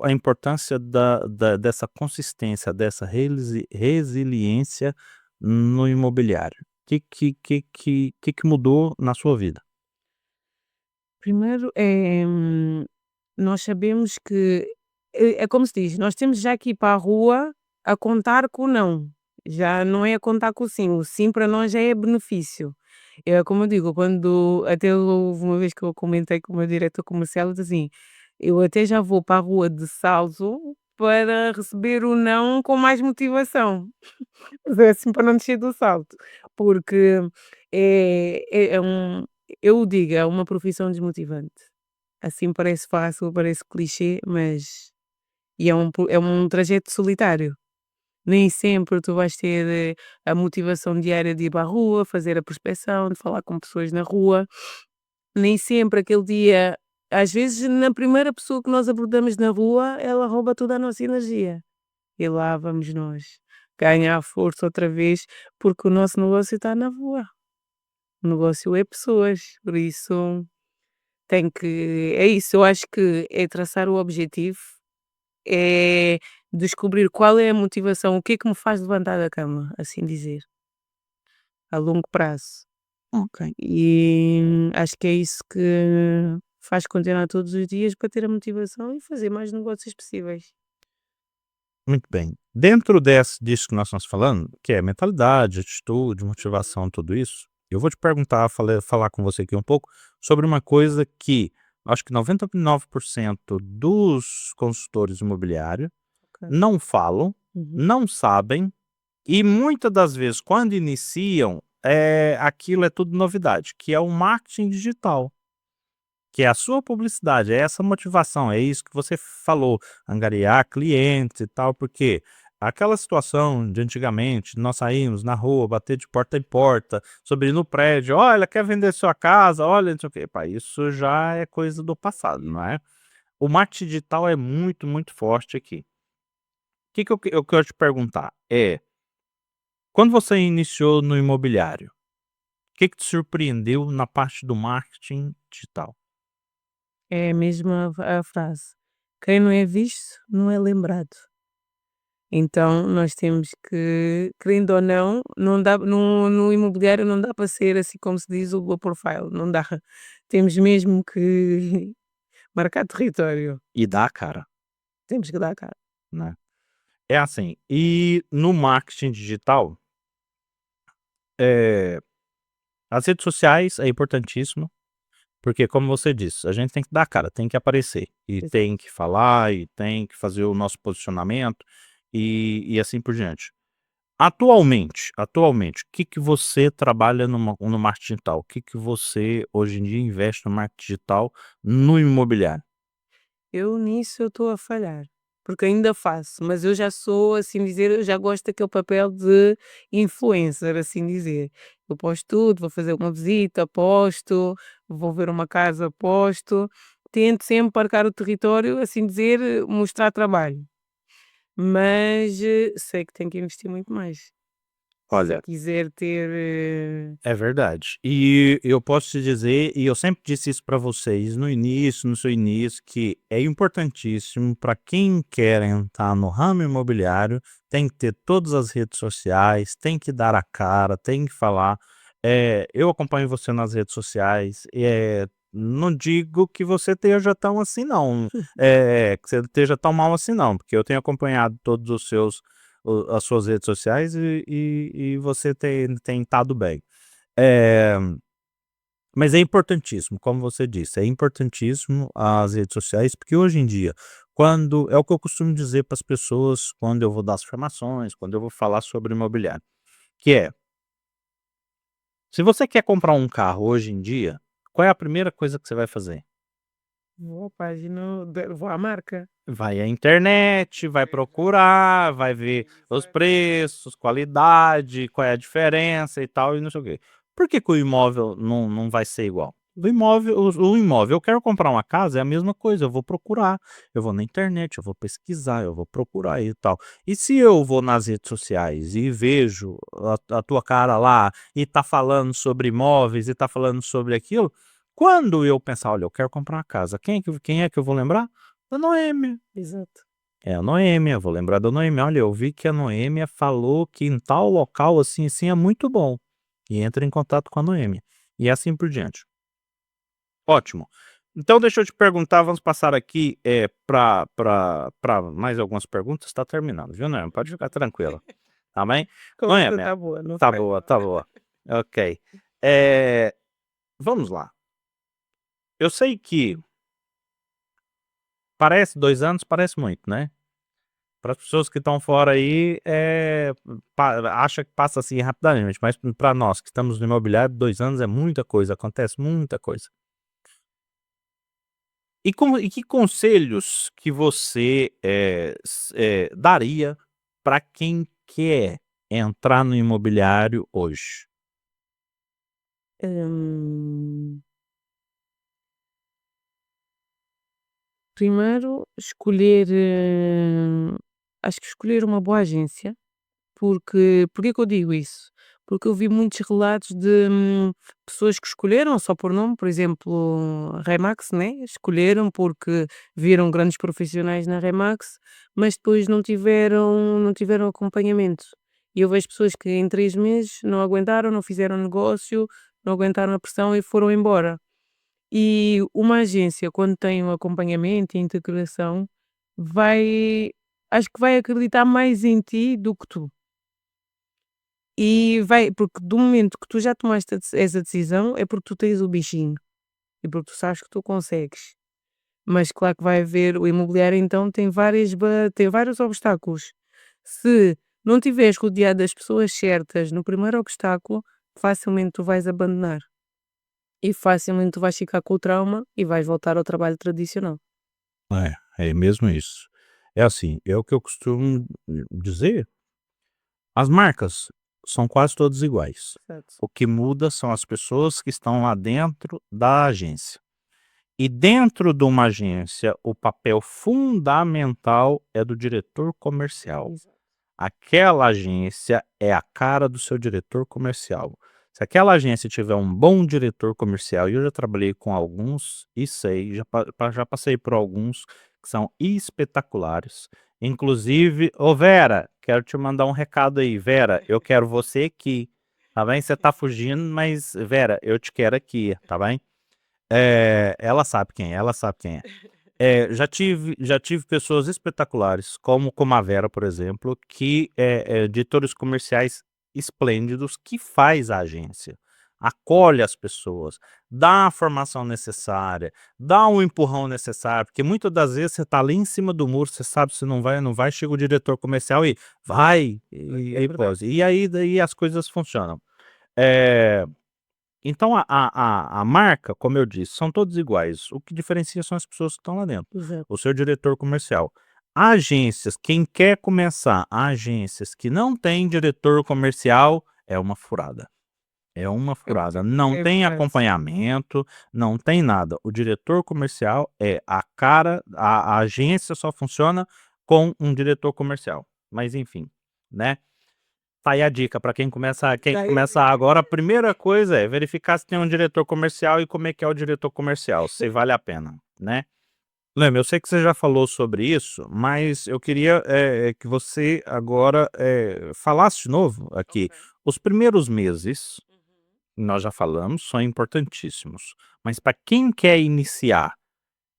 a importância dessa consistência, dessa resiliência no imobiliário? O que mudou na sua vida? Primeiro, nós sabemos que é como se diz, nós temos já que ir para a rua a contar com o não, já não é a contar com o sim para nós já é benefício. É como eu digo, quando até houve uma vez que eu comentei com o meu diretor comercial, eu disse assim: "Eu até já vou para a rua de salto para receber o não com mais motivação", mas é assim para não descer do salto, porque é um eu digo, é uma profissão desmotivante. Assim parece fácil, parece clichê, mas é um trajeto solitário. Nem sempre tu vais ter, a motivação diária de ir para a rua, fazer a prospeção, de falar com pessoas na rua. Nem sempre aquele dia às vezes na primeira pessoa que nós abordamos na rua, ela rouba toda a nossa energia. E lá vamos nós, ganhar força outra vez, porque o nosso negócio está na rua. O negócio é pessoas, por isso é isso, eu acho que é traçar o objetivo, é descobrir qual é a motivação, o que é que me faz levantar da cama, assim dizer, a longo prazo. Ok. E acho que é isso que faz continuar todos os dias para ter a motivação e fazer mais negócios possíveis. Muito bem. Dentro disso que nós estamos falando, que é mentalidade, atitude, motivação, tudo isso, eu vou te perguntar, falar com você aqui um pouco sobre uma coisa que acho que 99% dos consultores imobiliários Ok. não falam, Uhum. não sabem e muitas das vezes quando iniciam, aquilo é tudo novidade, que é o marketing digital. Que é a sua publicidade, é essa motivação, é isso que você falou, angariar clientes e tal, porque aquela situação de antigamente, nós saímos na rua, bater de porta em porta, subir no prédio, olha, quer vender sua casa, olha, não sei o quê, pá, isso já é coisa do passado, não é? O marketing digital é muito, muito forte aqui. Eu quero te perguntar é, quando você iniciou no imobiliário, o que te surpreendeu na parte do marketing digital? É a mesma a frase: "Quem não é visto, não é lembrado". Então nós temos que, querendo ou não, não dá no imobiliário não dá para ser assim como se diz o low profile, não dá. Temos mesmo que marcar território, E dá, cara, temos que dar a cara. né? É assim, e no marketing digital, eh, as redes sociais é importantíssimo, porque como você disse, a gente tem que dar a cara, tem que aparecer, e Exato. tem que falar, e tem que fazer o nosso posicionamento, e assim por diante. Atualmente, o que que você trabalha no marketing digital? O que que você hoje em dia investe no marketing digital no imobiliário? Eu nisso eu estou a falhar, porque ainda faço, mas eu já sou, assim dizer, eu já gosto daquele papel de influencer, assim dizer. Eu posto tudo, vou fazer uma visita, posto, vou ver uma casa, posto. Tento sempre marcar o território, assim dizer, mostrar trabalho. Mas sei que tenho que investir muito mais. Se Olha, quiser ter. é verdade. E eu posso te dizer, e eu sempre disse isso para vocês no início, no seu início, que é importantíssimo para quem quer entrar no ramo imobiliário, tem que ter todas as redes sociais, tem que dar a cara, tem que falar. Eu acompanho você nas redes sociais, não digo que você esteja tão assim não, que você esteja tão mal assim não, porque eu tenho acompanhado todos os seus as suas redes sociais e você tem estado bem. Eh, mas é importantíssimo, como você disse, é importantíssimo as redes sociais, porque hoje em dia, quando é o que eu costumo dizer para as pessoas quando eu vou dar as formações, quando eu vou falar sobre imobiliário, que é Se você quer comprar um carro hoje em dia, qual é a primeira coisa que você vai fazer? Vou à página, vou à marca. Vai à internet, vai procurar, vai ver os preços, qualidade, qual é a diferença e tal, e não sei o quê. Por que que o imóvel não vai ser igual? O imóvel, eu quero comprar uma casa, é a mesma coisa, eu vou procurar, eu vou na internet, eu vou pesquisar, eu vou procurar e tal. E se eu vou nas redes sociais e vejo a tua cara lá e tá falando sobre imóveis e tá falando sobre aquilo, quando eu pensar: "Olha, eu quero comprar uma casa", quem é que eu vou lembrar? Da Noêmia. Exato. É a Noêmia, eu vou lembrar da Noêmia. "Olha, eu vi que a Noêmia falou que em tal local, assim, assim, é muito bom", e entra em contato com a Noêmia, e assim por diante. Ótimo. Então deixa eu te perguntar, vamos passar aqui, pra mais algumas perguntas, tá terminando, viu, Noêmia, pode ficar tranquila, tá bem? Conversa Noêmia, tá boa, não tá faz boa, mal. tá boa. Ok. Eh, Vamos lá. Eu sei que parece 2 anos, parece muito, né? Para as pessoas que estão fora aí, acha que passa assim rapidamente, mas para nós que estamos no imobiliário, 2 anos é muita coisa, acontece muita coisa. E que conselhos que você, daria para quem quer entrar no imobiliário hoje? Hum, primeiro escolher, acho que escolher uma boa agência. Porque que eu digo isso? Porque eu vi muitos relatos de, pessoas que escolheram só por nome, por exemplo, a Remax, né, escolheram porque viram grandes profissionais na Remax, mas depois não tiveram acompanhamento. E eu vejo pessoas que em 3 meses não aguentaram, não fizeram negócio, não aguentaram a pressão e foram embora. E uma agência quando tem um acompanhamento e integração, vai acho que vai acreditar mais em ti do que tu. E vai porque do momento que tu já tomaste essa decisão, é porque tu tens o bichinho e porque tu sabes que tu consegues. Mas claro que vai haver o imobiliário então tem vários obstáculos. Se não tiveres rodeado das pessoas certas no primeiro obstáculo, facilmente tu vais abandonar e facilmente tu vais ficar com o trauma e vais voltar ao trabalho tradicional. É mesmo isso. É assim, é o que eu costumo dizer. As marcas são quase todas iguais. Certo. O que muda são as pessoas que estão lá dentro da agência. E dentro de uma agência, o papel fundamental é do diretor comercial. Exato. Aquela agência é a cara do seu diretor comercial. Se aquela agência tiver um bom diretor comercial, e eu já trabalhei com alguns e sei, já passei por alguns que são espetaculares. Inclusive, ô Vera, quero te mandar um recado aí. Vera, eu quero você aqui, tá bem? Você tá fugindo, mas Vera, eu te quero aqui, tá bem? Ela sabe quem é, ela sabe quem é. Já tive pessoas espetaculares, como a Vera, por exemplo, que editores comerciais esplêndidos que faz a agência, acolhe as pessoas, dá a formação necessária, dá o empurrão necessário, porque muitas das vezes você está ali em cima do muro, você sabe se não vai ou não vai, chega o diretor comercial e vai, e É aí verdade. pose. E aí daí as coisas funcionam. Eh então a marca, como eu disse, são todos iguais, o que diferencia são as pessoas que estão lá dentro, o Exato. seu diretor comercial. Agências, quem quer começar, agências que não têm diretor comercial, é uma furada, não É tem verdade. acompanhamento, não tem nada. O diretor comercial é a cara, a agência só funciona com um diretor comercial, mas enfim, né. Tá aí a dica para quem Tá aí a começa dica. agora, a primeira coisa é verificar se tem um diretor comercial e como é que é o diretor comercial, se vale a pena, né. Lembra, eu sei que você já falou sobre isso, mas eu queria, que você agora, falasse de novo aqui. Ok. Os primeiros meses, Uhum. nós já falamos, são importantíssimos, mas para quem quer iniciar,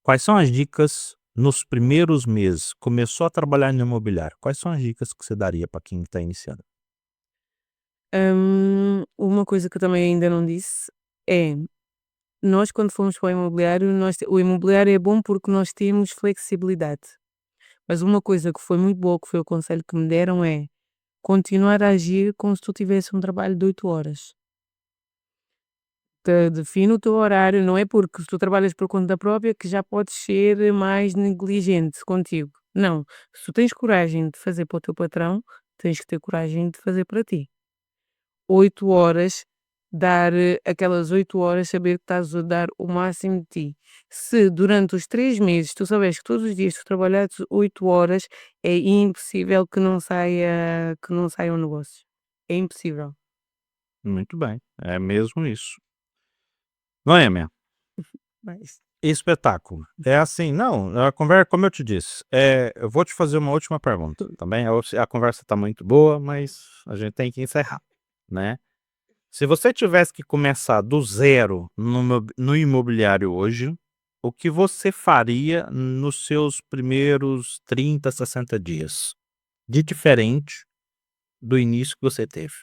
quais são as dicas nos primeiros meses? Começou a trabalhar no imobiliário, quais são as dicas que você daria para quem está iniciando? Uma coisa que eu também ainda não disse é, nós quando fomos para o imobiliário, o imobiliário é bom porque nós temos flexibilidade, mas uma coisa que foi muito boa, que foi o conselho que me deram é, continuar a agir como se tu tivesse um trabalho de 8 horas. define o teu horário, não é porque tu trabalhas por conta própria que já podes ser mais negligente contigo. Não, se tu tens coragem de fazer para o teu patrão, tens que ter coragem de fazer para ti. 8 horas, dar aquelas 8 horas, saber que estás a dar o máximo de ti. Se durante os 3 meses tu souberes que todos os dias tu trabalhares 8 horas, é impossível que não saia um negócio. É impossível. Muito bem, é mesmo isso. Noêmia, Mas espetáculo. É assim, não, a conversa, como eu te disse, eu vou te fazer uma última pergunta, também. A conversa tá muito boa, mas a gente tem que encerrar, né? Se você tivesse que começar do zero no imobiliário hoje, o que você faria nos seus primeiros 30, 60 dias de diferente do início que você teve?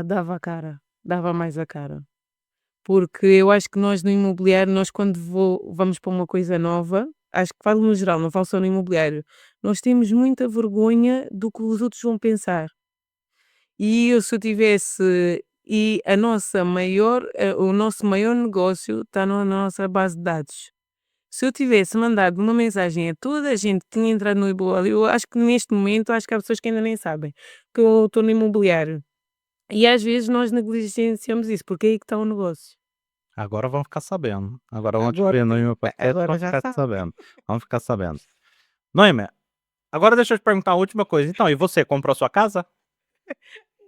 dava a cara, dava mais a cara. Porque eu acho que nós no imobiliário, nós quando vamos para uma coisa nova, acho que falo no geral, não falo só no imobiliário, nós temos muita vergonha do que os outros vão pensar. E eu se eu tivesse e o nosso maior negócio está na nossa base de dados. Se eu tivesse mandado uma mensagem a toda a gente que tinha entrado no imobiliário, eu acho que neste momento, acho que há pessoas que ainda nem sabem que eu estou no imobiliário. E às vezes nós negligenciamos isso, porque é aí que está o negócio. Agora vão ficar sabendo. Agora vão te Agora ver no meu podcast, agora vão já ficar sabe. sabendo. Vão ficar sabendo. Noêmia, agora deixa eu te perguntar a última coisa. Então, e você comprou sua casa?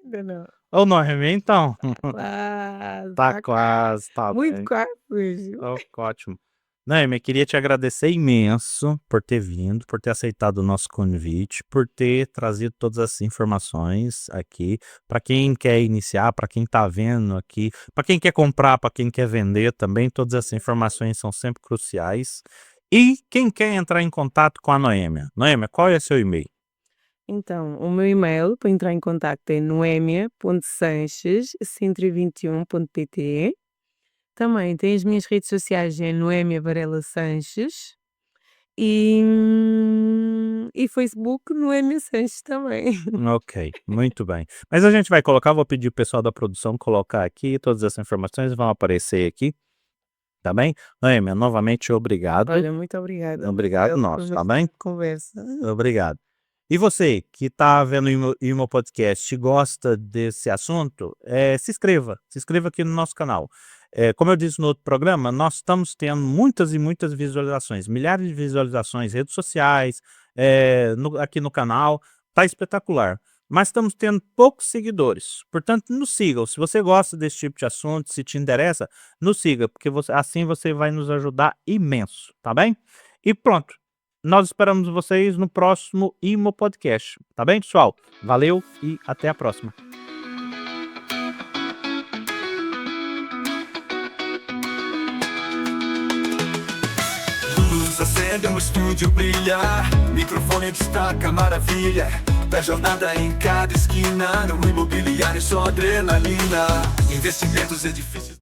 Ainda não. Ô, Noêmia, então. Quase, Tá tá quase, tá muito bem. quase mesmo. Tá ótimo. Noêmia, queria te agradecer imenso por ter vindo, por ter aceitado o nosso convite, por ter trazido todas essas informações aqui para quem quer iniciar, para quem está vendo aqui, para quem quer comprar, para quem quer vender também. Todas essas informações são sempre cruciais. E quem quer entrar em contato com a Noêmia? Noêmia, qual é seu e-mail? Então, o meu e-mail para entrar em contacto é noemia.sanches121.pt. Também tem as minhas redes sociais, é Noémia Varela Sanches. E Facebook Noémia Sanches também. Ok, muito bem. Mas a gente vai colocar, vou pedir o pessoal da produção colocar aqui, todas essas informações vão aparecer aqui, tá bem? Noêmia, novamente obrigado. Olha, muito obrigada, Obrigado Miguel, nós, por tá bem? esta conversa. Obrigado. E você que está vendo o meu podcast e gosta desse assunto, se inscreva aqui no nosso canal. Como eu disse no outro programa, nós estamos tendo muitas e muitas visualizações, milhares de visualizações, redes sociais, aqui no canal, tá espetacular. Mas estamos tendo poucos seguidores, portanto nos sigam. Se você gosta desse tipo de assunto, se te interessa, nos siga, porque assim você vai nos ajudar imenso, tá bem? E pronto. Nós esperamos vocês no próximo Imo Podcast, tá bem, pessoal? Valeu e até a próxima. Luz acende, o estúdio brilha, microfone destaca, maravilha. Da jornada em cada esquina, no imobiliário só adrenalina. Investimentos, edifícios.